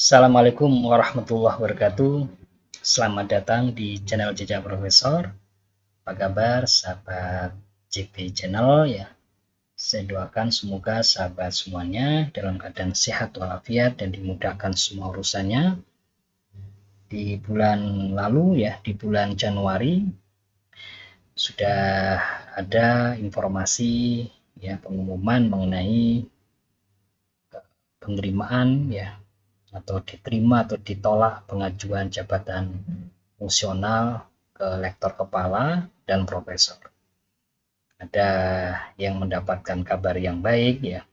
Assalamualaikum warahmatullahi wabarakatuh. Selamat datang di channel Jejak Profesor. Apa kabar sahabat JP Channel ya? Saya doakan semoga sahabat semuanya dalam keadaan sehat walafiat dan dimudahkan semua urusannya. Di bulan lalu ya, di bulan Januari sudah ada informasi ya, pengumuman mengenai penerimaan ya, atau diterima atau ditolak pengajuan jabatan fungsional ke lektor kepala dan profesor. Ada yang mendapatkan kabar yang baik ya,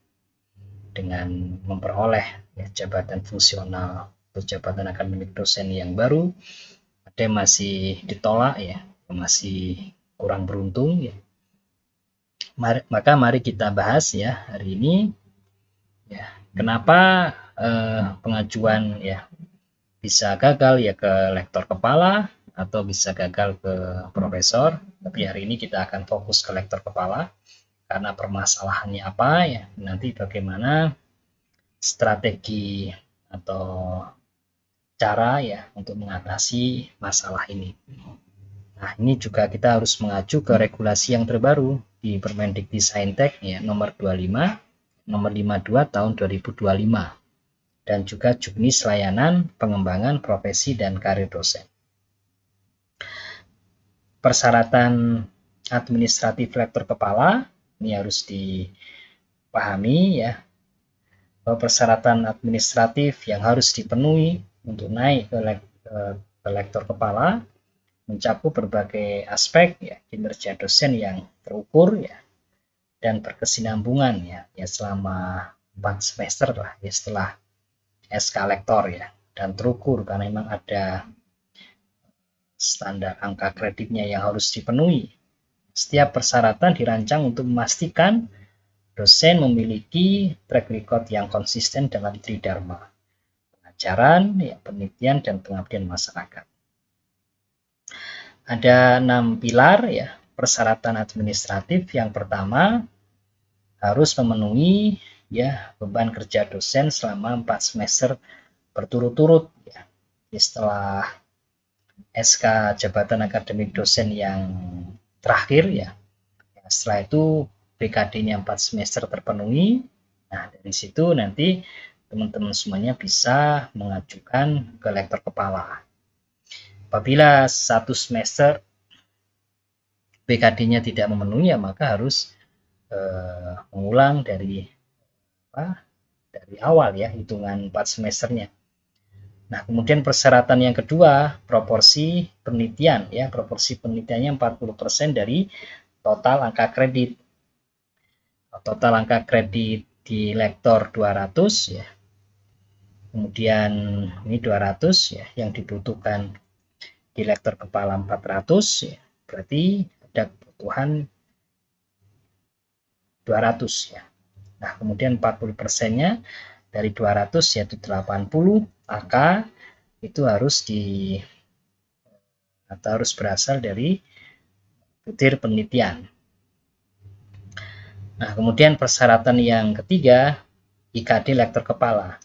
dengan memperoleh ya, jabatan fungsional atau jabatan akademik dosen yang baru. Ada yang masih ditolak ya, masih kurang beruntung ya. Maka mari kita bahas ya hari ini ya, kenapa pengajuan ya bisa gagal ya ke lektor kepala atau bisa gagal ke profesor. Tapi hari ini kita akan fokus ke lektor kepala karena permasalahannya apa ya, nanti bagaimana strategi atau cara ya untuk mengatasi masalah ini. Nah, ini juga kita harus mengacu ke regulasi yang terbaru di Permendikbudristek ya, nomor 25 nomor 52 tahun 2025 dan juga juknis layanan pengembangan profesi dan karir dosen. Persyaratan administratif lektor kepala ini harus dipahami ya, bahwa persyaratan administratif yang harus dipenuhi untuk naik ke lektor kepala mencakup berbagai aspek ya, kinerja dosen yang terukur ya dan berkesinambungan ya selama 4 semester lah ya setelah SK lektor ya, dan terukur karena memang ada standar angka kreditnya yang harus dipenuhi. Setiap persyaratan dirancang untuk memastikan dosen memiliki track record yang konsisten dalam tridharma, pengajaran, ya, penelitian, dan pengabdian masyarakat. Ada 6 pilar ya persyaratan administratif. Yang pertama, harus memenuhi ya beban kerja dosen selama 4 semester berturut-turut ya. Setelah SK jabatan akademik dosen yang terakhir ya, setelah itu BKD-nya 4 semester terpenuhi. Nah, dari situ nanti teman-teman semuanya bisa mengajukan ke lektor kepala. Apabila 1 semester BKD-nya tidak memenuhi ya maka harus mengulang dari awal ya, hitungan 4 semesternya. Nah, kemudian persyaratan yang kedua, proporsi penelitian ya, proporsi penelitiannya 40% dari total angka kredit. Total angka kredit di lektor 200 ya. Kemudian ini 200 ya, yang dibutuhkan di lektor kepala 400 ya. Berarti ada kebutuhan 200 ya. Nah, kemudian 40%-nya dari 200 yaitu 80 AK itu harus berasal dari butir penelitian. Nah, kemudian persyaratan yang ketiga, IKD lektor kepala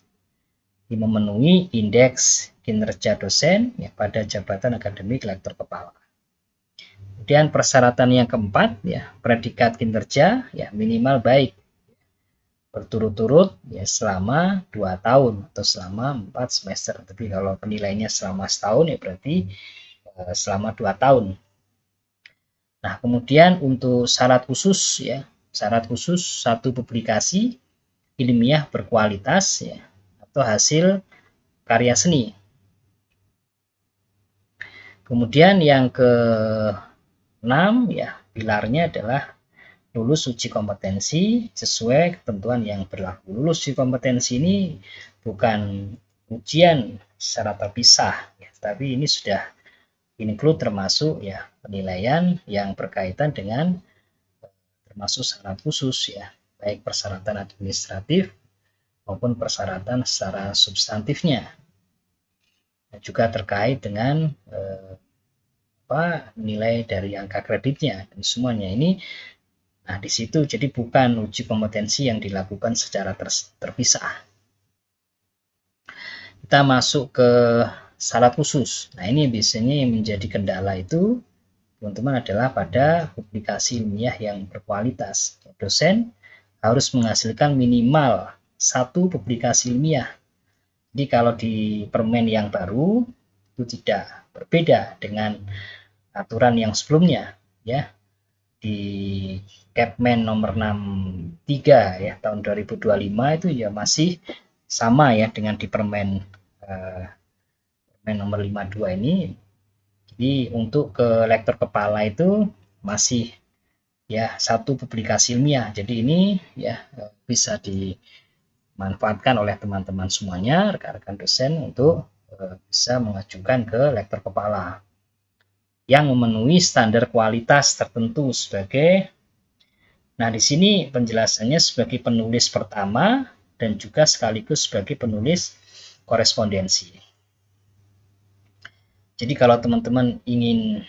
memenuhi indeks kinerja dosen ya, pada jabatan akademik lektor kepala. Kemudian persyaratan yang keempat ya, predikat kinerja ya minimal baik berturut-turut ya selama 2 tahun atau selama 4 semester. Tapi kalau penilaiannya selama setahun ya berarti selama 2 tahun. Nah, kemudian untuk syarat khusus ya, syarat khusus 1 publikasi ilmiah berkualitas ya atau hasil karya seni. Kemudian yang ke-6 ya, pilarnya adalah lulus uji kompetensi sesuai ketentuan yang berlaku. Lulus uji kompetensi ini bukan ujian secara terpisah ya, tapi ini sudah include termasuk ya penilaian yang berkaitan dengan termasuk syarat khusus ya, baik persyaratan administratif maupun persyaratan secara substantifnya. Dan juga terkait dengan nilai dari angka kreditnya dan semuanya ini. Nah, di situ jadi bukan uji kompetensi yang dilakukan secara terpisah. kita masuk ke syarat khusus. Nah, ini biasanya yang menjadi kendala itu teman-teman adalah pada publikasi ilmiah yang berkualitas. Dosen harus menghasilkan minimal 1 publikasi ilmiah. Jadi kalau di permen yang baru itu tidak berbeda dengan aturan yang sebelumnya, ya. Di Kepmen nomor 63 ya tahun 2025 itu ya masih sama ya dengan di permen nomor 52 ini. Jadi untuk ke lektor kepala itu masih ya 1 publikasi ilmiah. Jadi ini ya bisa dimanfaatkan oleh teman-teman semuanya, rekan-rekan dosen untuk bisa mengajukan ke lektor kepala yang memenuhi standar kualitas tertentu sebagai. Nah, di sini penjelasannya sebagai penulis pertama dan juga sekaligus sebagai penulis korespondensi. Jadi kalau teman-teman ingin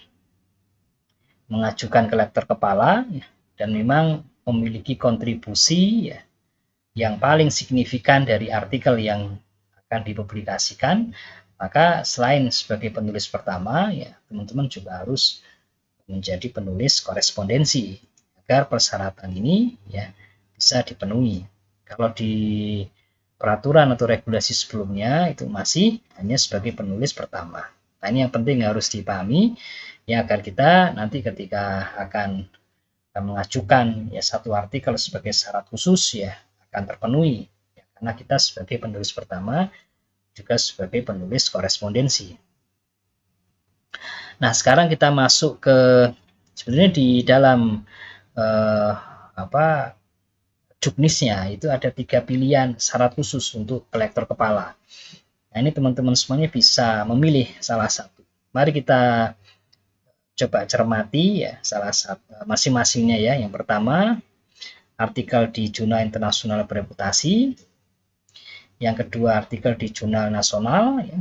mengajukan ke lektor kepala dan memang memiliki kontribusi ya, yang paling signifikan dari artikel yang akan dipublikasikan, maka selain sebagai penulis pertama, ya teman-teman juga harus menjadi penulis korespondensi agar persyaratan ini ya bisa dipenuhi. Kalau di peraturan atau regulasi sebelumnya itu masih hanya sebagai penulis pertama. Nah, ini yang penting harus dipahami ya agar kita nanti ketika akan mengajukan ya satu artikel sebagai syarat khusus ya akan terpenuhi ya, karena kita sebagai penulis pertama juga sebagai penulis korespondensi. Nah, sekarang kita masuk ke sebenarnya di dalam juknisnya itu ada 3 pilihan syarat khusus untuk lektor kepala. Nah, ini teman-teman semuanya bisa memilih salah satu. Mari kita coba cermati ya salah satu masing-masingnya ya. Yang pertama, artikel di jurnal internasional bereputasi. Yang kedua, artikel di jurnal nasional ya,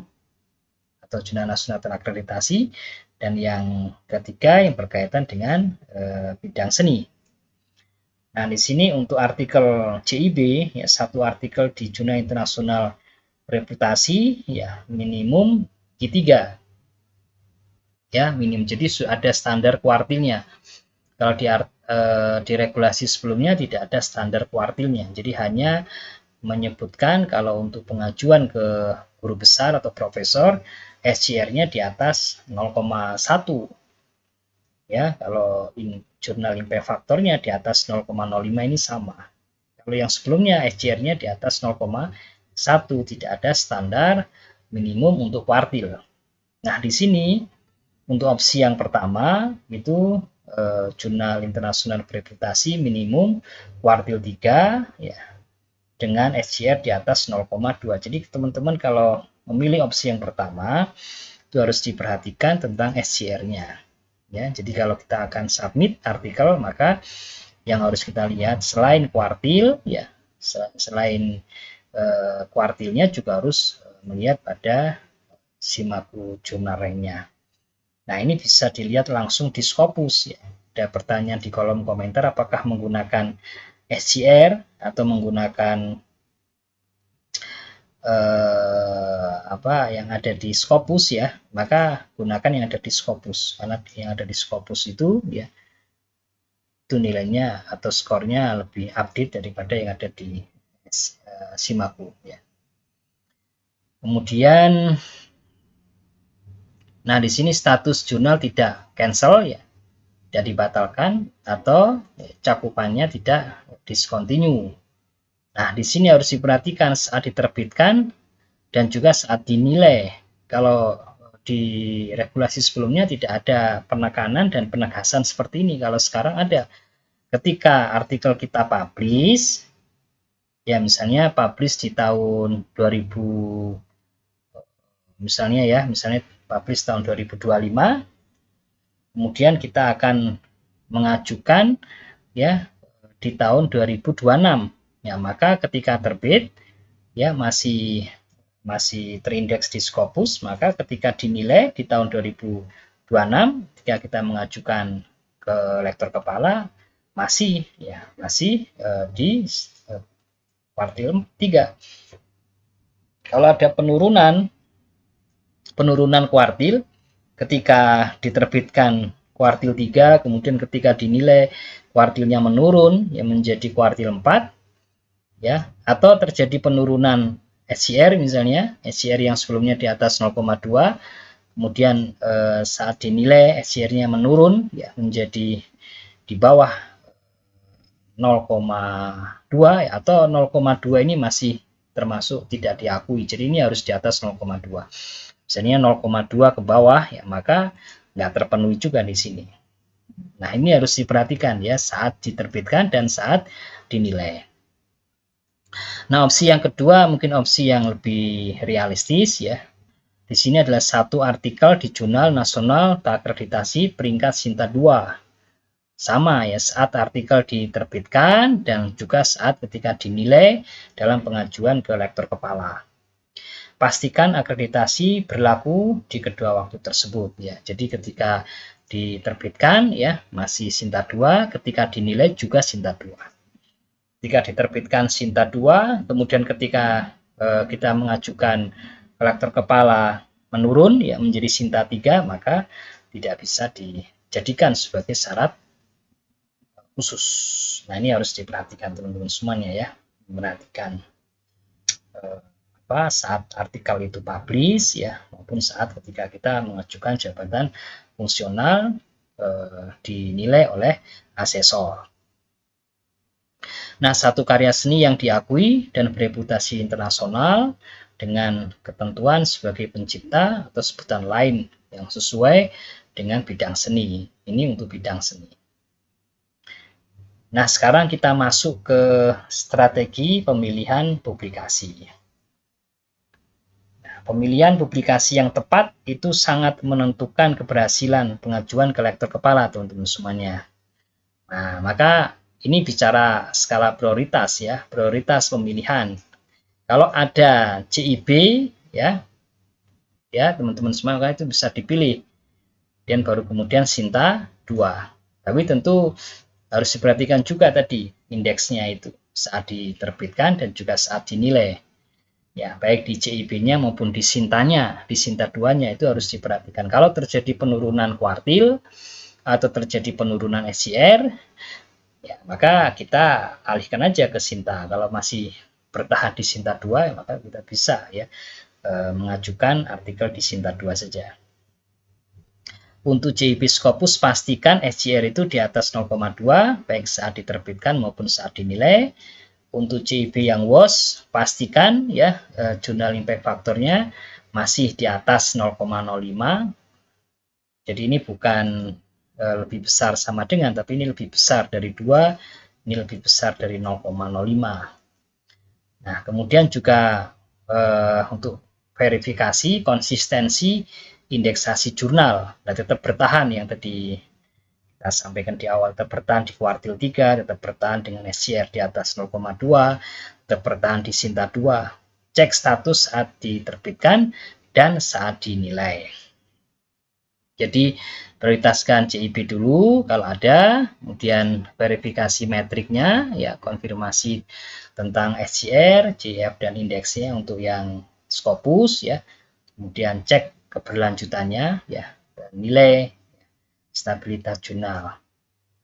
atau jurnal nasional terakreditasi. Dan yang ketiga yang berkaitan dengan bidang seni. Nah, di sini untuk artikel JIB ya satu artikel di jurnal internasional reputasi ya minimum Q3. Ya, minim. Jadi ada standar kuartilnya. Kalau di regulasi sebelumnya tidak ada standar kuartilnya. Jadi hanya menyebutkan kalau untuk pengajuan ke guru besar atau profesor SCR-nya di atas 0,1. Ya, kalau jurnal impact faktornya di atas 0,05 ini sama. Kalau yang sebelumnya SCR-nya di atas 0,1, tidak ada standar minimum untuk kuartil. Nah, di sini untuk opsi yang pertama itu jurnal internasional bereputasi minimum kuartil 3 ya dengan SCR di atas 0,2. Jadi teman-teman kalau memilih opsi yang pertama itu harus diperhatikan tentang SCR-nya. Ya, jadi kalau kita akan submit artikel maka yang harus kita lihat selain kuartil ya selain kuartilnya juga harus melihat pada Simaku jurnal ranknya. Nah, ini bisa dilihat langsung di Scopus ya. Ada pertanyaan di kolom komentar apakah menggunakan SCR atau menggunakan yang ada di Scopus ya, maka gunakan yang ada di Scopus karena yang ada di Scopus itu ya itu nilainya atau skornya lebih update daripada yang ada di Simaku ya. Kemudian nah di sini status jurnal tidak cancel ya, tidak dibatalkan atau cakupannya tidak discontinue. Nah, di sini harus diperhatikan saat diterbitkan dan juga saat dinilai. Kalau di regulasi sebelumnya tidak ada penekanan dan penegasan seperti ini. Kalau sekarang ada. Ketika artikel kita publish, ya misalnya publish di tahun 2000, misalnya publish tahun 2025, kemudian kita akan mengajukan ya di tahun 2026. Ya, maka ketika terbit ya masih terindeks di Scopus, maka ketika dinilai di tahun 2026 ketika kita mengajukan ke lektor kepala masih di kuartil 3. Kalau ada penurunan kuartil ketika diterbitkan kuartil 3, kemudian ketika dinilai kuartilnya menurun ya menjadi kuartil 4 ya, atau terjadi penurunan SCR misalnya, SCR yang sebelumnya di atas 0,2 kemudian saat dinilai SCR-nya menurun ya menjadi di bawah 0,2 ya, atau 0,2 ini masih termasuk tidak diakui. Jadi ini harus di atas 0,2. Misalnya 0,2 ke bawah ya maka nggak terpenuhi juga di sini. Nah, ini harus diperhatikan ya saat diterbitkan dan saat dinilai. Nah, opsi yang kedua mungkin opsi yang lebih realistis ya. Di sini adalah satu artikel di jurnal nasional terakreditasi peringkat Sinta 2. Sama ya saat artikel diterbitkan dan juga saat ketika dinilai dalam pengajuan ke lektor kepala. Pastikan akreditasi berlaku di kedua waktu tersebut ya. Jadi ketika diterbitkan ya masih Sinta 2, ketika dinilai juga Sinta 2. Ketika diterbitkan Sinta 2, kemudian ketika kita mengajukan lektor kepala menurun ya menjadi Sinta 3, maka tidak bisa dijadikan sebagai syarat khusus. Nah, ini harus diperhatikan teman-teman semuanya ya. Perhatikan saat artikel itu publish ya maupun saat ketika kita mengajukan jabatan fungsional dinilai oleh asesor. Nah, satu karya seni yang diakui dan bereputasi internasional dengan ketentuan sebagai pencipta atau sebutan lain yang sesuai dengan bidang seni. Ini untuk bidang seni. Nah, sekarang kita masuk ke strategi pemilihan publikasi. Pemilihan publikasi yang tepat itu sangat menentukan keberhasilan pengajuan ke lektor kepala, teman-teman semuanya. Nah, maka ini bicara skala prioritas ya, prioritas pemilihan. Kalau ada CIB ya, teman-teman semua itu bisa dipilih. Dan baru kemudian Sinta 2. Tapi tentu harus diperhatikan juga tadi indeksnya itu saat diterbitkan dan juga saat dinilai. Ya, baik di CIB-nya maupun di Sintanya, di Sinta 2-nya itu harus diperhatikan. Kalau terjadi penurunan kuartil atau terjadi penurunan SCR, ya maka kita alihkan aja ke Sinta. Kalau masih bertahan di Sinta 2, ya, maka kita bisa ya mengajukan artikel di Sinta 2 saja. Untuk CIB Scopus pastikan SCR itu di atas 0,2 baik saat diterbitkan maupun saat dinilai. Untuk CIB yang WOS pastikan ya jurnal impact faktornya masih di atas 0,05. Jadi ini bukan lebih besar sama dengan, tapi ini lebih besar dari 2, ini lebih besar dari 0,05. Nah, kemudian juga untuk verifikasi konsistensi indeksasi jurnal. Nah, tetap bertahan yang tadi kita sampaikan di awal, tetap bertahan di kuartil 3, tetap bertahan dengan SCR di atas 0,2, tetap bertahan di Sinta 2. Cek status saat diterbitkan dan saat dinilai. Jadi prioritaskan CIB dulu kalau ada, kemudian verifikasi metriknya, ya konfirmasi tentang SCR, CF dan indeksnya untuk yang Scopus ya. Kemudian cek keberlanjutannya ya, dan nilai stabilitas jurnal.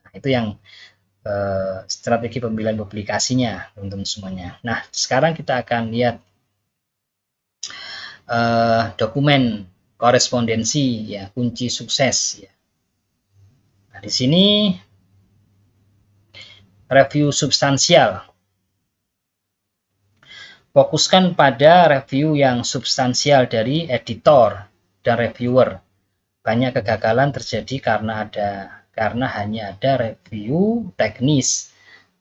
Nah, itu yang strategi pemilihan publikasinya teman-teman semuanya. Nah, sekarang kita akan lihat dokumen korespondensi ya, kunci sukses ya. Nah, di sini review substansial. Fokuskan pada review yang substansial dari editor dan reviewer. Banyak kegagalan terjadi karena hanya ada review teknis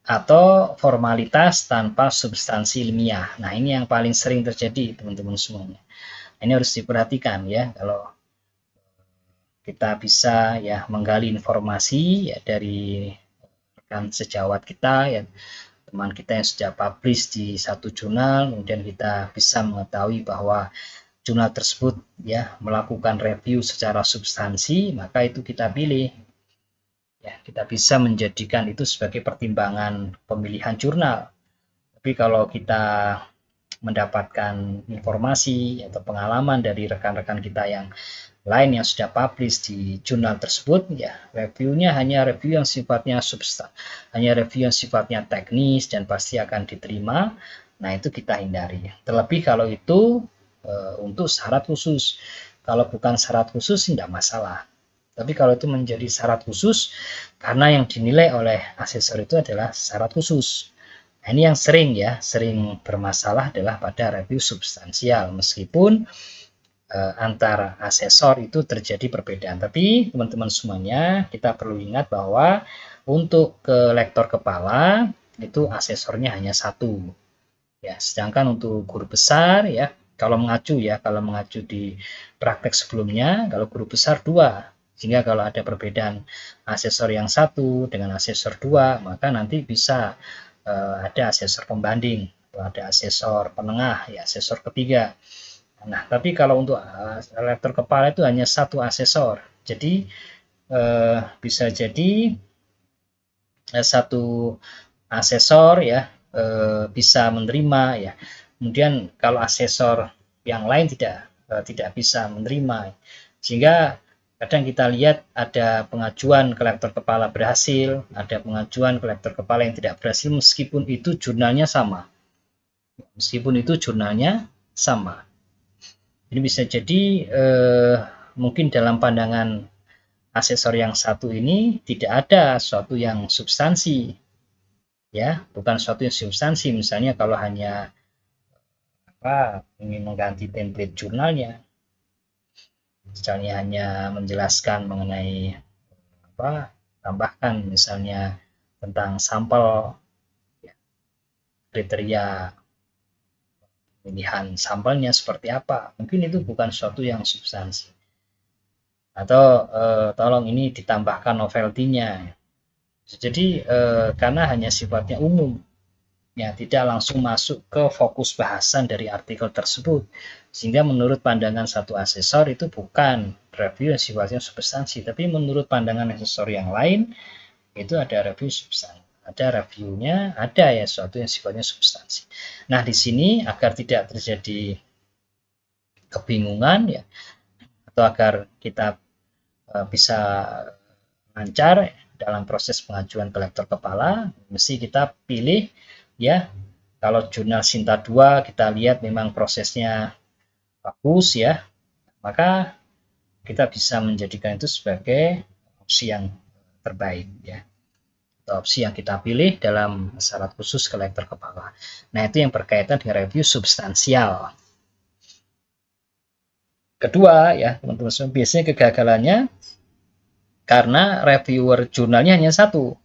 atau formalitas tanpa substansi ilmiah. Nah, ini yang paling sering terjadi, teman-teman semuanya. Ini harus diperhatikan ya, kalau kita bisa ya menggali informasi ya dari rekan sejawat kita ya, teman kita yang sudah publish di satu jurnal, kemudian kita bisa mengetahui bahwa jurnal tersebut ya melakukan review secara substansi, maka itu kita pilih. Ya, kita bisa menjadikan itu sebagai pertimbangan pemilihan jurnal. Tapi kalau kita mendapatkan informasi atau pengalaman dari rekan-rekan kita yang lain yang sudah publish di jurnal tersebut, ya reviewnya hanya review yang sifatnya hanya review yang sifatnya teknis dan pasti akan diterima. Nah, itu kita hindari. Terlebih kalau itu untuk syarat khusus. Kalau bukan syarat khusus tidak masalah. Tapi kalau itu menjadi syarat khusus karena yang dinilai oleh asesor itu adalah syarat khusus. Nah, ini yang sering bermasalah adalah pada review substansial, meskipun antara asesor itu terjadi perbedaan. Tapi teman-teman semuanya, kita perlu ingat bahwa untuk ke lektor kepala itu asesornya hanya satu. Ya, sedangkan untuk guru besar ya, kalau mengacu di praktek sebelumnya, kalau guru besar dua. Sehingga kalau ada perbedaan asesor yang satu dengan asesor dua, maka nanti bisa ada asesor pembanding, ada asesor penengah, ya asesor ketiga. Nah, tapi kalau untuk lektor kepala itu hanya satu asesor. Jadi bisa jadi satu asesor ya bisa menerima ya. Kemudian kalau asesor yang lain tidak bisa menerima, sehingga kadang kita lihat ada pengajuan ke lektor kepala berhasil, ada pengajuan ke lektor kepala yang tidak berhasil meskipun itu jurnalnya sama. Ini bisa jadi mungkin dalam pandangan asesor yang satu ini tidak ada suatu yang substansi, ya, bukan suatu yang substansi. Misalnya kalau hanya ingin mengganti template jurnalnya, misalnya hanya menjelaskan mengenai tambahkan misalnya tentang sampel, ya, kriteria pemilihan sampelnya seperti apa, mungkin itu bukan suatu yang substansi. Atau tolong ini ditambahkan novelty-nya. Jadi karena hanya sifatnya umum, ya tidak langsung masuk ke fokus bahasan dari artikel tersebut, sehingga menurut pandangan satu asesor itu bukan review yang sifatnya substansi, tapi menurut pandangan asesor yang lain itu ada review substansi. Ada reviewnya, ada ya suatu yang sifatnya substansi. Nah, di sini agar tidak terjadi kebingungan ya, atau agar kita bisa lancar dalam proses pengajuan ke lektor kepala, mesti kita pilih ya. Kalau jurnal Sinta 2 kita lihat memang prosesnya bagus ya, maka kita bisa menjadikan itu sebagai opsi yang terbaik ya, atau opsi yang kita pilih dalam syarat khusus ke lektor kepala. Nah, itu yang berkaitan dengan review substansial. Kedua ya teman-teman, biasanya kegagalannya karena reviewer jurnalnya hanya satu.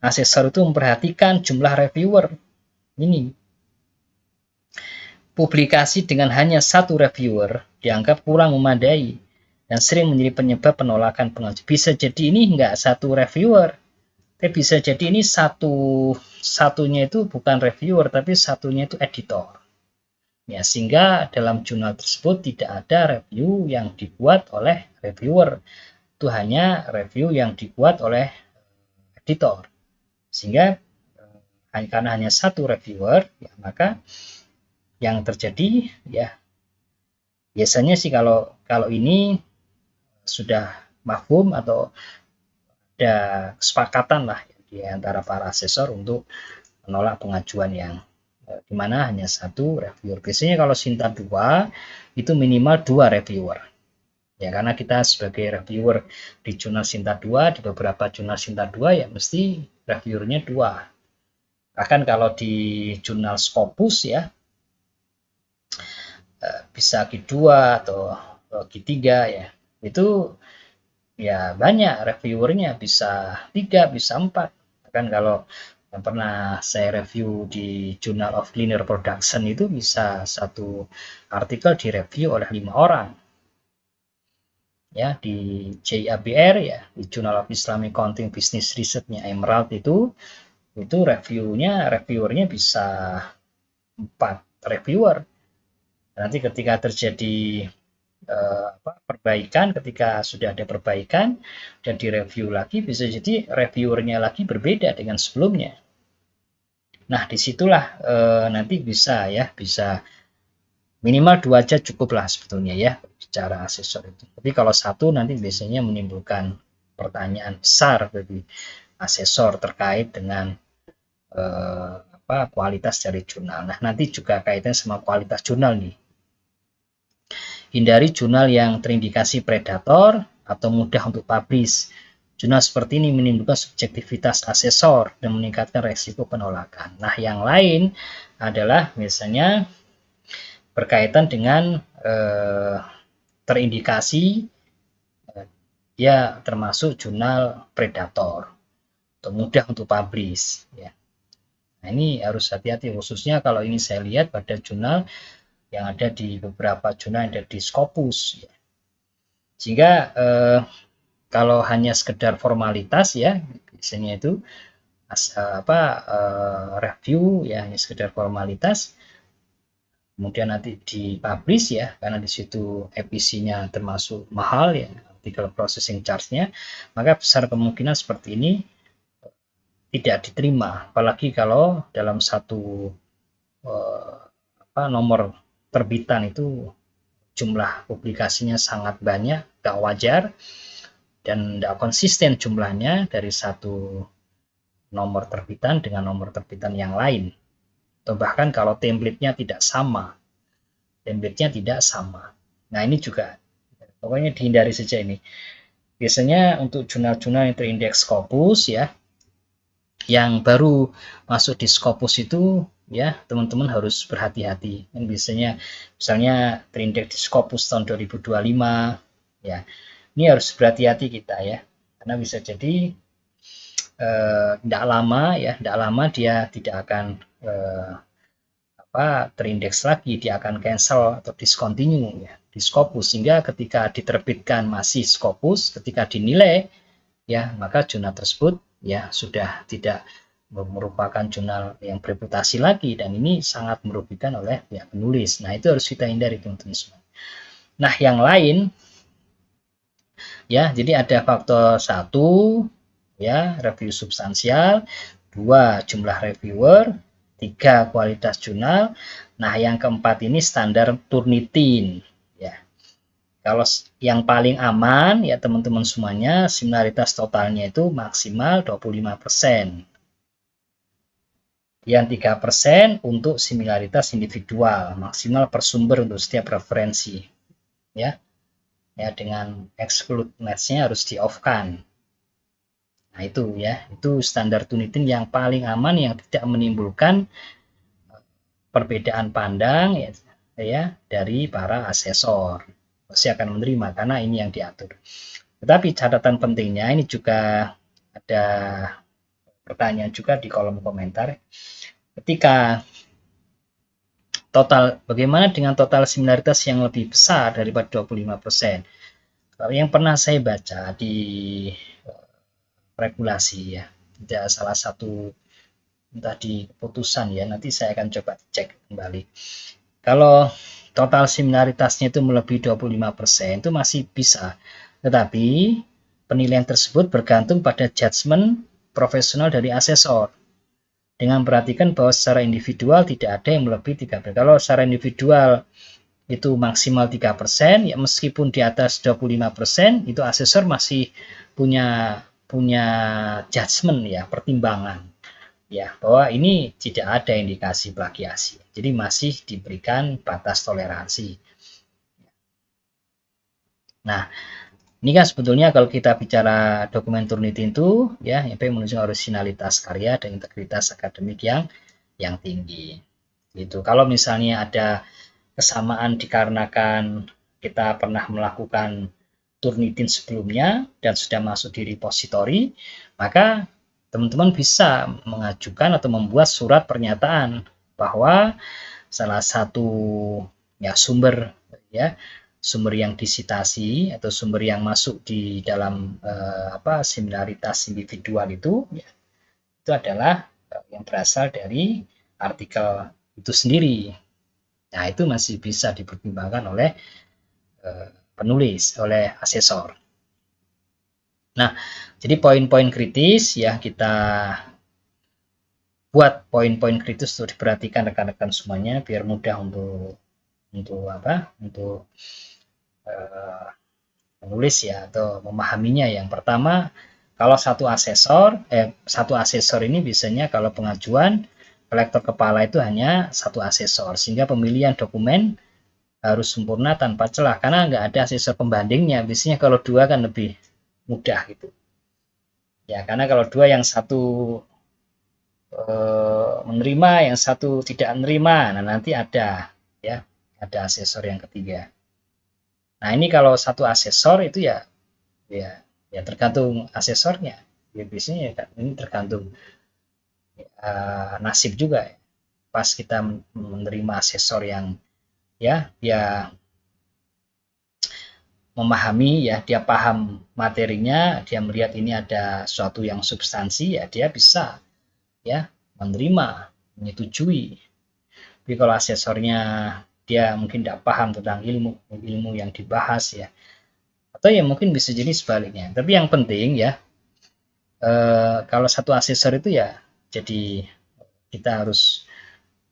Asesor itu memperhatikan jumlah reviewer. Ini publikasi dengan hanya satu reviewer dianggap kurang memadai dan sering menjadi penyebab penolakan pengajuan. Bisa jadi ini enggak satu reviewer, tapi bisa jadi ini satunya itu bukan reviewer, tapi satunya itu editor. Ya, sehingga dalam jurnal tersebut tidak ada review yang dibuat oleh reviewer. Itu hanya review yang dibuat oleh editor. Sehingga karena hanya satu reviewer, ya, maka yang terjadi ya biasanya sih kalau ini sudah mafhum atau ada kesepakatan lah di antara para asesor untuk menolak pengajuan yang dimana hanya satu reviewer. Biasanya kalau Sinta 2 itu minimal 2 reviewer. Ya, karena kita sebagai reviewer di jurnal Sinta 2, di beberapa jurnal Sinta 2 ya mesti reviewernya 2. Bahkan kalau di jurnal Scopus ya bisa Q2 atau Q3 ya. Itu ya banyak reviewernya, bisa 3, bisa 4. Bahkan kalau yang pernah saya review di Journal of Linear Production itu bisa satu artikel direview oleh 5 orang. Ya, di JABR ya, di Journal of Islamic Accounting Business Research-nya Emerald itu reviewernya bisa 4 reviewer. Nanti ketika terjadi perbaikan, ketika sudah ada perbaikan dan direview lagi, bisa jadi reviewernya lagi berbeda dengan sebelumnya. Nah, disitulah nanti bisa ya, bisa minimal 2 aja cukup lah sebetulnya ya bicara asesor itu. Tapi kalau satu nanti biasanya menimbulkan pertanyaan besar bagi asesor terkait dengan kualitas dari jurnal. Nah, nanti juga kaitan sama kualitas jurnal nih. Hindari jurnal yang terindikasi predator atau mudah untuk publish. Jurnal seperti ini menimbulkan subjektivitas asesor dan meningkatkan resiko penolakan. Nah, yang lain adalah misalnya berkaitan dengan terindikasi ya termasuk jurnal predator atau mudah untuk publish ya. Nah, ini harus hati-hati khususnya kalau ini saya lihat pada jurnal yang ada di beberapa jurnal yang ada di Scopus ya. Sehingga kalau hanya sekedar formalitas ya biasanya itu review ya hanya sekedar formalitas, kemudian nanti dipublish ya karena di situ EPC-nya termasuk mahal ya, artikel processing charge-nya, maka besar kemungkinan seperti ini tidak diterima, apalagi kalau dalam satu nomor terbitan itu jumlah publikasinya sangat banyak, gak wajar dan tidak konsisten jumlahnya dari satu nomor terbitan dengan nomor terbitan yang lain, atau bahkan kalau template-nya tidak sama, nah ini juga pokoknya dihindari saja ini. Biasanya untuk jurnal-jurnal yang terindeks Scopus ya, yang baru masuk di Scopus itu ya teman-teman harus berhati-hati. Dan biasanya misalnya terindeks di Scopus tahun 2025 ya, ini harus berhati-hati kita ya, karena bisa jadi tidak lama dia tidak akan terindeks lagi, dia akan cancel atau discontinue ya di Scopus, sehingga ketika diterbitkan masih Scopus, ketika dinilai ya maka jurnal tersebut ya sudah tidak merupakan jurnal yang bereputasi lagi, dan ini sangat merugikan oleh pihak penulis. Nah, itu harus kita hindari teman-teman semua. Nah, yang lain ya, jadi ada faktor 1 ya review substansial, 2 jumlah reviewer, 3 kualitas jurnal. Nah, yang keempat ini standar Turnitin ya. Kalau yang paling aman ya teman-teman semuanya, similaritas totalnya itu maksimal 25%. Yang 3% untuk similaritas individual, maksimal per sumber untuk setiap referensi. Ya. Ya, dengan exclude match-nya harus di-off-kan. Nah, itu ya, itu standar Turnitin yang paling aman, yang tidak menimbulkan perbedaan pandang ya dari para asesor. Pasti akan menerima karena ini yang diatur. Tetapi catatan pentingnya ini juga ada pertanyaan juga di kolom komentar. Ketika total, bagaimana dengan total similaritas yang lebih besar daripada 25%? Kalau yang pernah saya baca di regulasi ya, ada salah satu entah di keputusan ya, nanti saya akan coba cek kembali. Kalau total similaritasnya itu melebihi 25% itu masih bisa, tetapi penilaian tersebut bergantung pada judgement profesional dari asesor. Dengan perhatikan bahwa secara individual tidak ada yang melebihi 3%. Kalau secara individual itu maksimal 3%, ya meskipun di atas 25%, itu asesor masih punya judgement ya, pertimbangan ya, bahwa ini tidak ada indikasi plagiasi. Jadi masih diberikan batas toleransi. Nah, ini kan sebetulnya kalau kita bicara dokumen Turnitin itu ya, yang menunjukkan originalitas karya dan integritas akademik yang tinggi. Gitu. Kalau misalnya ada kesamaan dikarenakan kita pernah melakukan Turnitin sebelumnya dan sudah masuk di repository, maka teman-teman bisa mengajukan atau membuat surat pernyataan bahwa salah satu ya sumber yang disitasi atau sumber yang masuk di dalam similaritas individual itu ya, itu adalah yang berasal dari artikel itu sendiri. Nah, itu masih bisa dipertimbangkan oleh penulis, oleh asesor. Nah, jadi poin-poin kritis ya kita buat poin-poin kritis untuk diperhatikan rekan-rekan semuanya biar mudah untuk menulis ya atau memahaminya. Yang pertama, kalau satu asesor ini biasanya kalau pengajuan kolektor kepala itu hanya satu asesor, sehingga pemilihan dokumen harus sempurna tanpa celah karena nggak ada asesor pembandingnya. Biasanya kalau dua kan lebih mudah gitu ya, karena kalau dua yang satu menerima, yang satu tidak menerima, nah nanti ada asesor yang ketiga. Nah ini kalau satu asesor itu ya tergantung asesornya ya, biasanya ya ini tergantung nasib juga ya. Pas kita menerima asesor yang dia memahami ya, dia paham materinya, dia melihat ini ada sesuatu yang substansi ya, dia bisa ya menerima, menyetujui. Tapi kalau asesornya dia mungkin tidak paham tentang ilmu yang dibahas ya, atau ya mungkin bisa jadi sebaliknya. Tapi yang penting ya, kalau satu asesor itu ya, jadi kita harus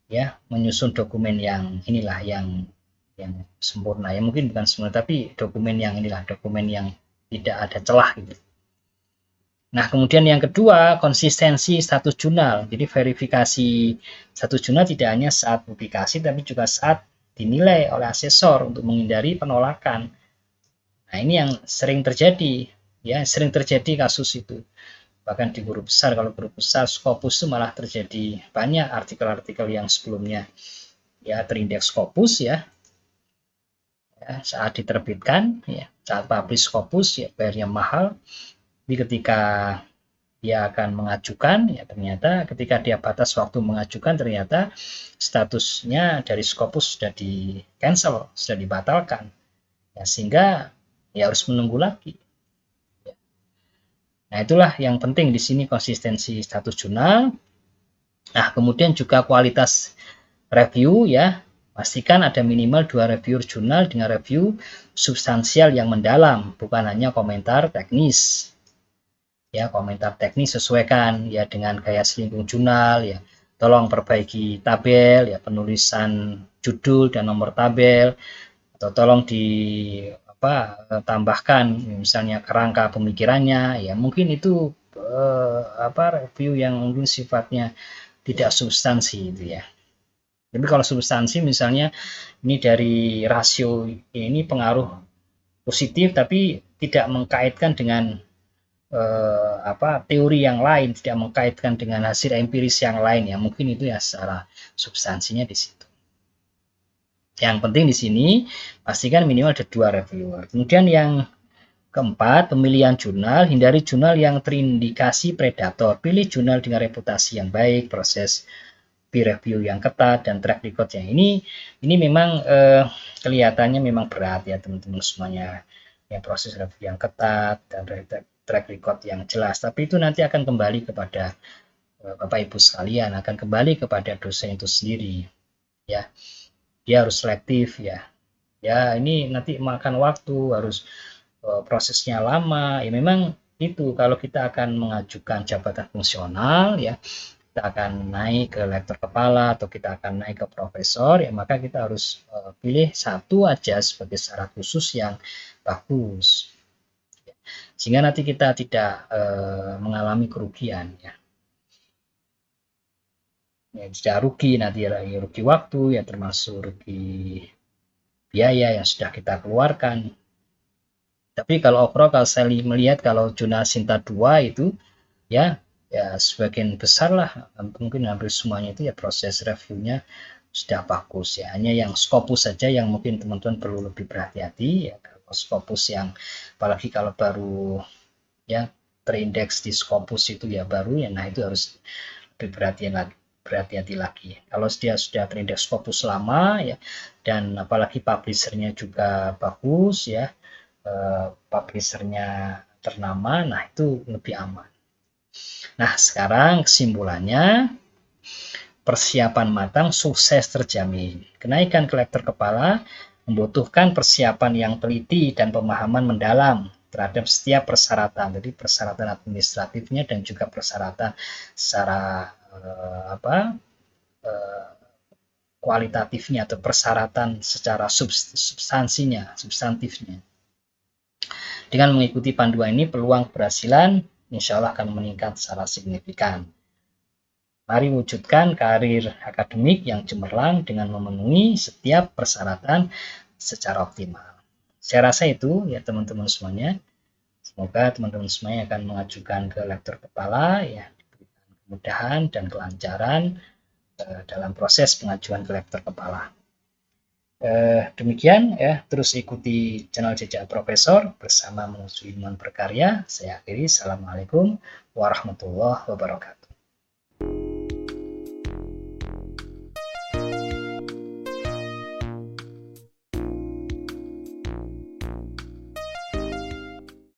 ya menyusun dokumen yang inilah yang sempurna ya, mungkin bukan sempurna tapi dokumen yang dokumen yang tidak ada celah gitu. Nah kemudian yang kedua, konsistensi status jurnal. Jadi verifikasi status jurnal tidak hanya saat publikasi tapi juga saat dinilai oleh asesor untuk menghindari penolakan. Nah ini yang sering terjadi ya, sering terjadi kasus itu. Bahkan di guru besar, kalau guru besar Scopus itu malah terjadi banyak artikel-artikel yang sebelumnya ya terindeks Scopus ya, saat diterbitkan ya, saat publish Scopus ya bayarnya mahal, tapi ketika dia akan mengajukan ya ternyata ketika dia batas waktu mengajukan ternyata statusnya dari Scopus sudah di cancel, sudah dibatalkan ya, sehingga ya harus menunggu lagi. Nah itulah yang penting di sini, konsistensi status jurnal. Nah kemudian juga kualitas review ya, pastikan ada minimal 2 reviewer jurnal dengan review substansial yang mendalam, bukan hanya komentar teknis. Ya, komentar teknis sesuaikan ya dengan gaya selingkuh jurnal ya. Tolong perbaiki tabel ya, penulisan judul dan nomor tabel, atau tolong tambahkan misalnya kerangka pemikirannya ya, mungkin itu review yang mungkin sifatnya tidak substansi itu ya. Tapi kalau substansi misalnya ini dari rasio ini pengaruh positif tapi tidak mengkaitkan dengan teori yang lain, tidak mengkaitkan dengan hasil empiris yang lain ya, mungkin itu ya secara substansinya di situ. Yang penting di sini pastikan minimal ada 2 reviewer. Kemudian yang keempat, pemilihan jurnal, hindari jurnal yang terindikasi predator. Pilih jurnal dengan reputasi yang baik, proses peer review yang ketat, dan track record yang ini memang kelihatannya memang berat ya teman-teman semuanya. Yang proses review yang ketat dan track record yang jelas. Tapi itu nanti akan kembali kepada Bapak Ibu sekalian, akan kembali kepada dosen itu sendiri ya. Dia harus selektif ya. Ya ini nanti makan waktu, harus prosesnya lama ya, memang itu kalau kita akan mengajukan jabatan fungsional ya, kita akan naik ke lektor kepala atau kita akan naik ke profesor ya, maka kita harus pilih satu aja sebagai syarat khusus yang bagus sehingga nanti kita tidak mengalami kerugian ya. Tidak rugi nanti ya, rugi waktu ya, termasuk rugi biaya yang sudah kita keluarkan. Tapi kalau overall kalau saya melihat kalau jurnal Sinta 2 itu ya sebagian besar lah, mungkin hampir semuanya itu ya proses reviewnya sudah bagus ya. Hanya yang Scopus saja yang mungkin teman-teman perlu lebih berhati-hati ya. Kalau Scopus yang apalagi kalau baru ya terindeks di Scopus itu ya baru ya, nah itu harus lebih berhati-hati lagi. Kalau dia sudah terindeks Scopus lama ya, dan apalagi publishernya juga bagus ya, publishernya ternama, nah itu lebih aman. Nah sekarang kesimpulannya, persiapan matang sukses terjamin. Kenaikan kolektor kepala membutuhkan persiapan yang teliti dan pemahaman mendalam terhadap setiap persyaratan, jadi persyaratan administratifnya dan juga persyaratan secara kualitatifnya atau persyaratan secara substantifnya. Dengan mengikuti panduan ini, peluang keberhasilan insya Allah akan meningkat secara signifikan. Mari wujudkan karir akademik yang cemerlang dengan memenuhi setiap persyaratan secara optimal. Saya rasa itu ya teman-teman semuanya. Semoga teman-teman semuanya akan mengajukan ke lektor kepala ya, diberikan kemudahan dan kelancaran dalam proses pengajuan ke lektor kepala. Demikian ya, terus ikuti channel Jejak Profesor bersama Menuju Ilmuwan Berkarya. Saya akhiri, Assalamualaikum warahmatullahi wabarakatuh.